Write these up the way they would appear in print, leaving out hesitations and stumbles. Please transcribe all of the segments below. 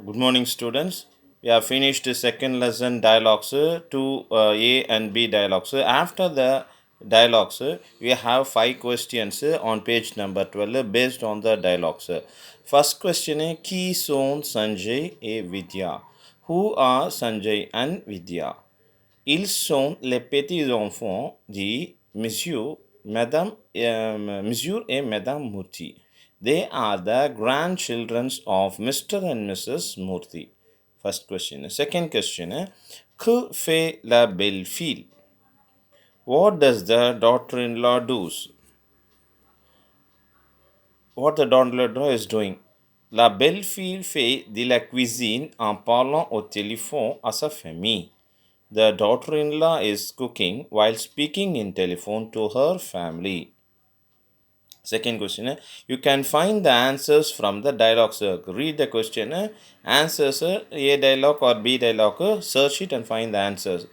Good morning, students. We have finished the second lesson dialogues to A and B dialogues. After the dialogues, we have five questions on page number 12 based on the dialogues. First question is Qui sont Sanjay et Vidya? Who are Sanjay and Vidya? Ils sont les petits enfants de Monsieur et Madame Murthy. They are the grandchildren of Mr. and Mrs. Murthy. First question. Second question. Que fait la belle-fille? What does the daughter-in-law do? What the daughter-in-law is doing? La belle-fille fait de la cuisine en parlant au téléphone à sa famille. The daughter-in-law is cooking while speaking in telephone to her family. Second question, you can find the answers from the dialogue circle. Read the question, answers, A dialogue or B dialogue, search it and find the answers.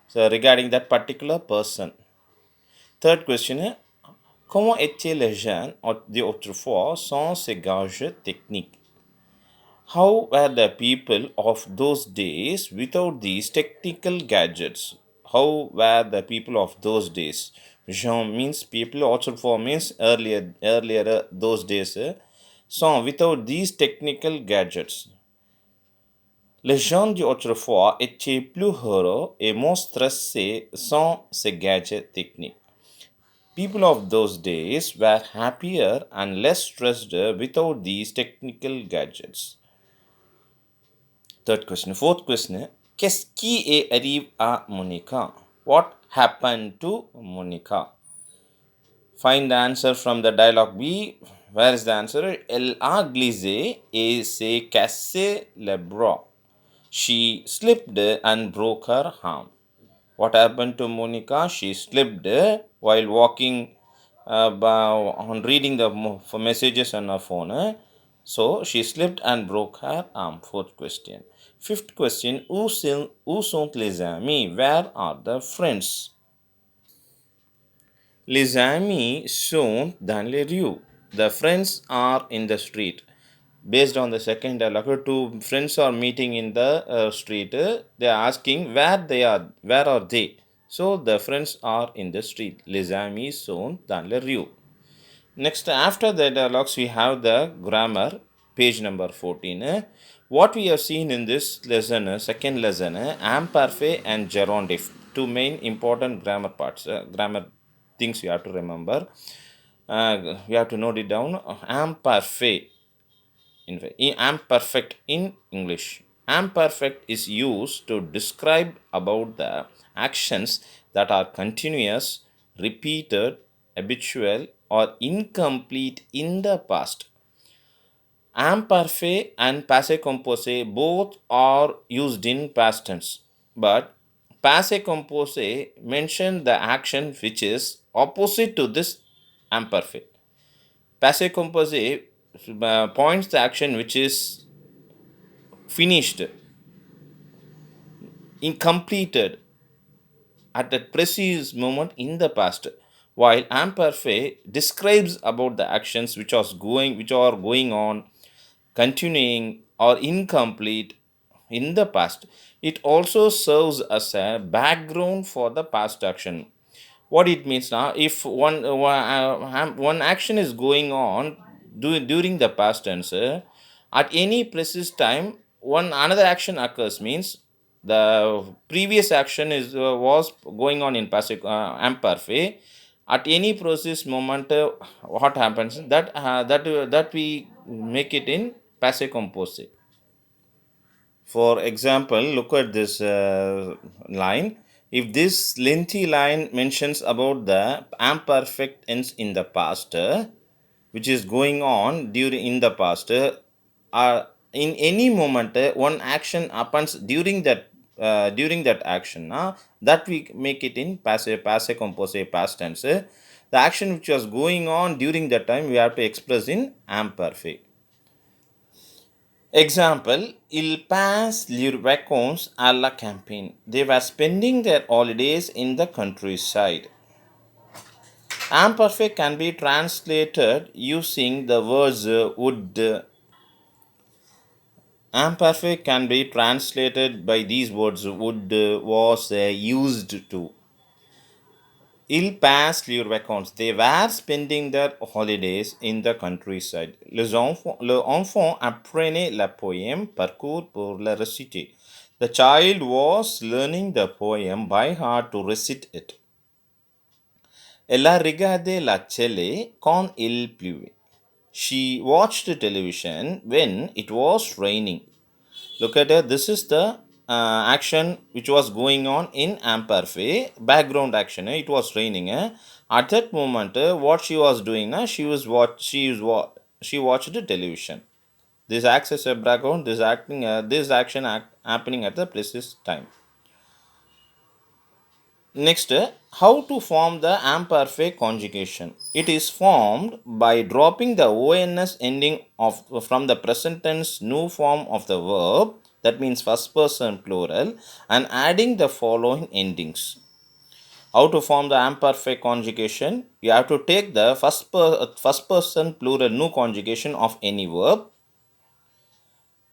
So regarding that particular person. Third question, comment étaient les gens d'autrefois sans ces gadgets techniques? How were the people of those days without these technical gadgets? How were the people of those days? Jean means people, autrefois means earlier those days. So without these technical gadgets. Les gens d'autrefois étaient plus heureux et moins stressés sans ces gadgets techniques. People of those days were happier and less stressed without these technical gadgets. Third question. Fourth question. Qu'est-ce qui est arrivé à Monica? What happened to Monica? Find the answer from the dialogue B. Where is the answer? Elle a glissé et s'est cassé le bras. She slipped and broke her arm. What happened to Monica? She slipped while walking on reading the messages on her phone. So she slipped and broke her arm. Fourth question. Fifth question. Où sont les amis? Where are the friends? Les amis sont dans les rues. The friends are in the street. Based on the second dialogue, two friends are meeting in the street. They are asking where they are. Where are they? So the friends are in the street. Les amis sont dans les rues. Next, after the dialogues, we have the grammar, page number 14. What we have seen in this lesson, second lesson, imperfect and gerundive, two main important grammar parts, grammar things you have to remember. We have to note it down. Imperfect, imperfect in English. Imperfect is used to describe about the actions that are continuous, repeated, habitual, or incomplete in the past. Imperfect and passé composé both are used in past tense, but passé composé mention the action which is opposite to this imperfect. Passé composé points the action which is finished, incompleted at that precise moment in the past, while imperfect describes about the actions which are going on, continuing or incomplete in the past. It also serves as a background for the past action. What it means now, if one action is going on during the past tense, at any precise time one another action occurs, means the previous action is was going on in passive imperfect. At any process moment, what happens that we make it in passive composite. For example, look at this line. If this lengthy line mentions about the imperfect tense in the past, which is going on during in the past, in any moment, one action happens during that action. That we make it in passive composite past tense. The action which was going on during that time we have to express in imperfect. Example, ils passent leurs vacances à la campagne. They were spending their holidays in the countryside. Imperfect can be translated using the words would, Imperfect can be translated by these words would, was, used to. Ils passent leurs vacances. They were spending their holidays in the countryside. Le enfant apprenait le poème parcours pour le réciter. The child was learning the poem by heart to recite it. Elle a regardé la télé quand il pleuvait. She watched television when it was raining. Look at it. This is the action which was going on in Amperfe. Background action. It was raining. At that moment, what she was doing, she watched the television. This acts as a background. This action happening at the precise time. Next, how to form the imperfect conjugation. It is formed by dropping the ons ending of from the present tense new form of the verb, that means first person plural, and adding the following endings. How to form the imperfect conjugation? You have to take the first person plural new conjugation of any verb.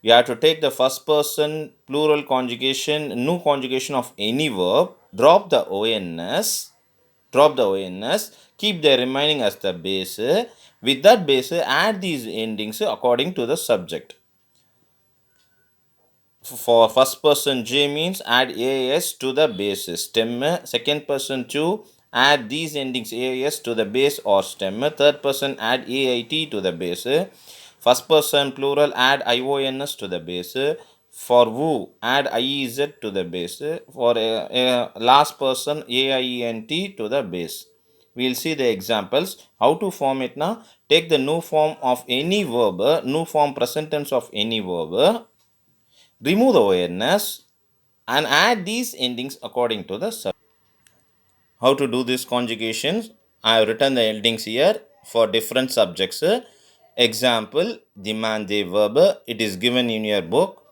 You have to take the first person plural conjugation, new conjugation of any verb, drop the ons, keep the remaining as the base. With that base, add these endings according to the subject. For first person J means add AS to the base stem. Second person 2, add these endings AS to the base or stem. Third person add AIT to the base. First person plural add IONS to the base. For who add IEZ to the base. For last person AIENT to the base. We will see the examples. How to form it now? Take the new form of any verb, new form present tense of any verb. Remove the ons and add these endings according to the subject. How to do this conjugations? I have written the endings here for different subjects. Example, demande verb. It is given in your book.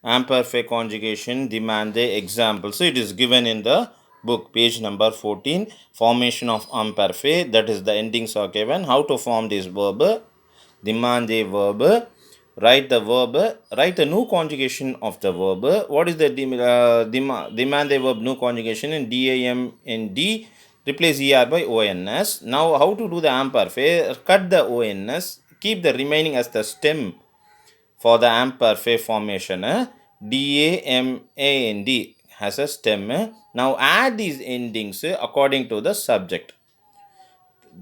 Imperfect conjugation, demande example. So it is given in the book, page number 14. Formation of imperfect, that is the endings are given. How to form this verb? Demande verb. Write the verb. Write the new conjugation of the verb. What is the demande verb new conjugation? In DAMND, replace ER by ONS. Now how to do the imperfect? Cut the ONS. Keep the remaining as the stem for the imperfect formation. DAMAND has a stem. Now add these endings according to the subject.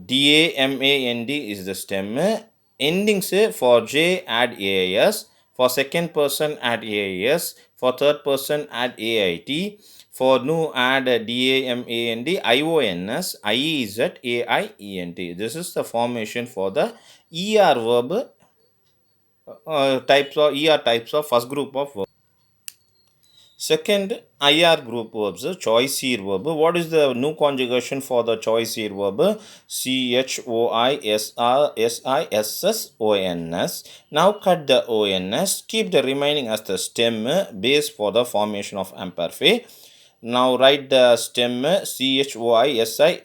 DAMAND is the stem. Endings for J add AIS. For second person add AIS. For third person add AIT. For new add DAMAND, IONS, IEZ, AIENT. This is the formation for the ER verb types of first group of verbs. Second, IR group verbs, choice here verb. What is the new conjugation for the choice here verb? CHOISISSONS. Now cut the ONS. Keep the remaining as the stem base for the formation of imperfect. Now write the stem CHOISISS.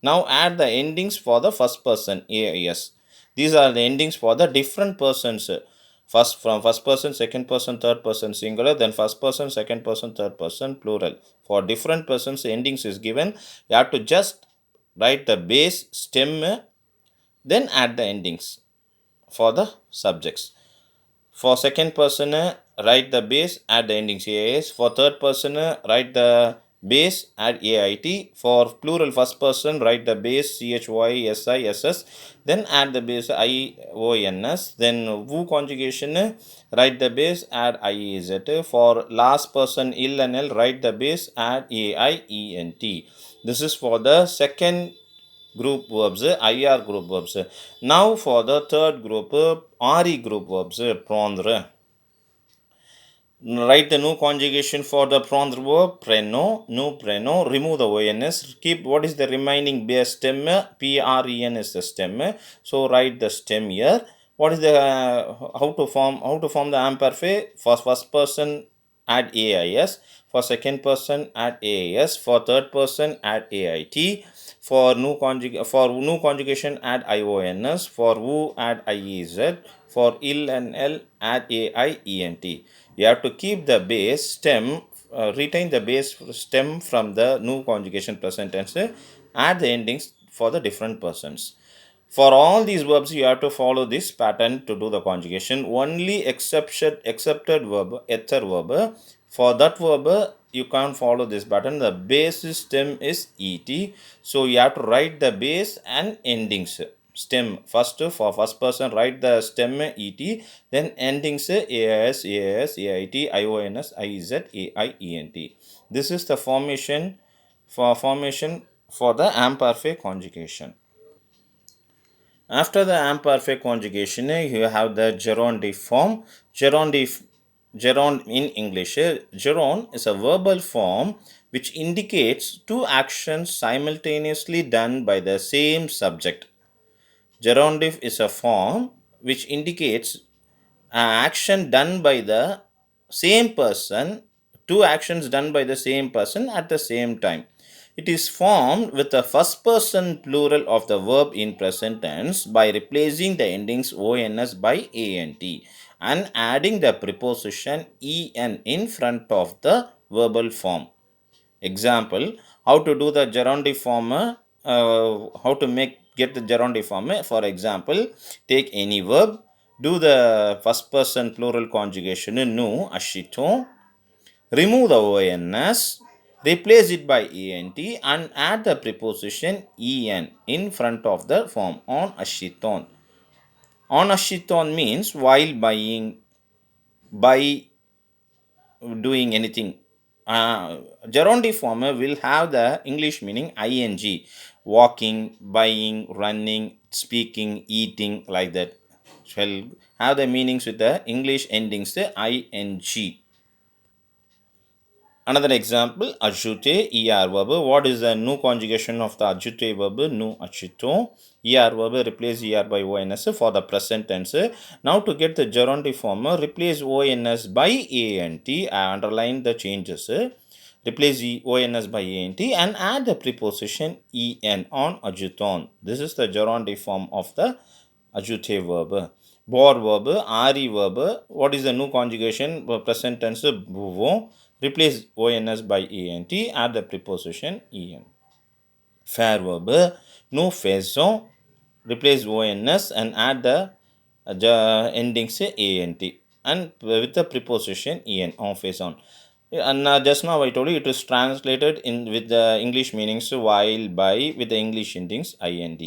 Now add the endings for the first person AIS. These are the endings for the different persons. First person, second person, third person singular, then first person, second person, third person plural. For different persons, endings is given. You have to just write the base stem, then add the endings for the subjects. For second person, write the base, add the endings AIS. For third person, write the base, add AIT. For plural first person, write the base CHYSISS. Then add the base IONS. Then who conjugation, write the base, add IEZ. For last person ill and L, write the base, add AIENT. This is for the second group verbs, IR group verbs. Now for the third group, RE group verbs, prendre. Write the new conjugation for the prendre verb, preno, new preno, remove the ONS, keep what is the remaining base stem, PREN is the stem. So write the stem here. What is the how to form the imperfect? For first person add AIS. For second person, add AIS. For third person, add AIT. For new conjugation, add IONS. For who, add IEZ. For ill and L, add AIENT. You have to keep the base stem, retain the base stem from the new conjugation present tense, add the endings for the different persons. For all these verbs, you have to follow this pattern to do the conjugation. Only accepted verb, ether verb. For that verb, you can't follow this pattern. The base stem is et. So you have to write the base and endings. Stem first, for first person, write the stem et, then endings AIS, AIS, AIT, IONS, IZ, AIENT. This is the formation for the imperfect conjugation. After the imperfect conjugation, you have the gerundive form. Gerund in English, gerund is a verbal form which indicates two actions simultaneously done by the same subject. Gerundive is a form which indicates action done by the same person, two actions done by the same person at the same time. It is formed with the first person plural of the verb in present tense by replacing the endings ons by ant and adding the preposition en in front of the verbal form. Example, how to do the gerundive form, how to get the gerundive form. For example, take any verb, do the first person plural conjugation nu ashito, remove the ons, replace it by ent and add the preposition en in front of the form on ashiton. On ashiton means while buying, by doing anything. Gerundive form will have the English meaning ing, walking, buying, running, speaking, eating, like that. Shall have the meanings with the English endings the ing. Another example, ajute, er verb. What is the new conjugation of the ajute verb? Nu achito. Er verb replace er by ons for the present tense. Now to get the gerundive form, replace ons by ant. I underline the changes. Replace ons by ant and add the preposition en on ajuton. This is the gerundive form of the ajute verb. Bor verb, ari verb. What is the new conjugation? Present tense, bhuvo. Replace ons by ant, add the preposition en. Faire verb, nous faisons. Replace ons and add the endings ant and with the preposition en, en faisant. And just now I told you it is translated in with the English meanings while, by, with the English endings ind.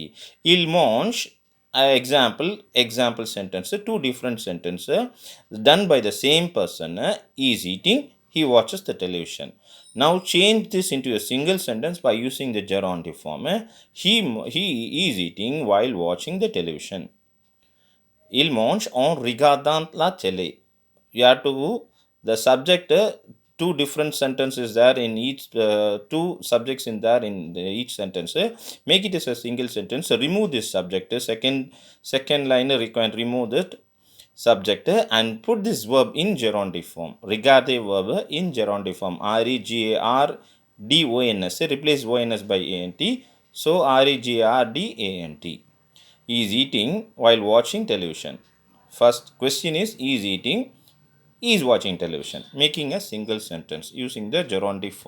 Il mange, example sentence, two different sentences done by the same person. He is eating, he watches the television. Now change this into a single sentence by using the gerundive form. He is eating while watching the television. Il mange en regardant la télé. You have to, the subject, two different sentences there in each, two subjects in there in each sentence. Make it as a single sentence. Remove this subject. Second line, remove that subject and put this verb in gerundive form. Regarder verb in gerundive form. regardons. Replace ons by ant. So regardant. He is eating while watching television. First question is, he is eating, he is watching television. Making a single sentence using the gerundive form.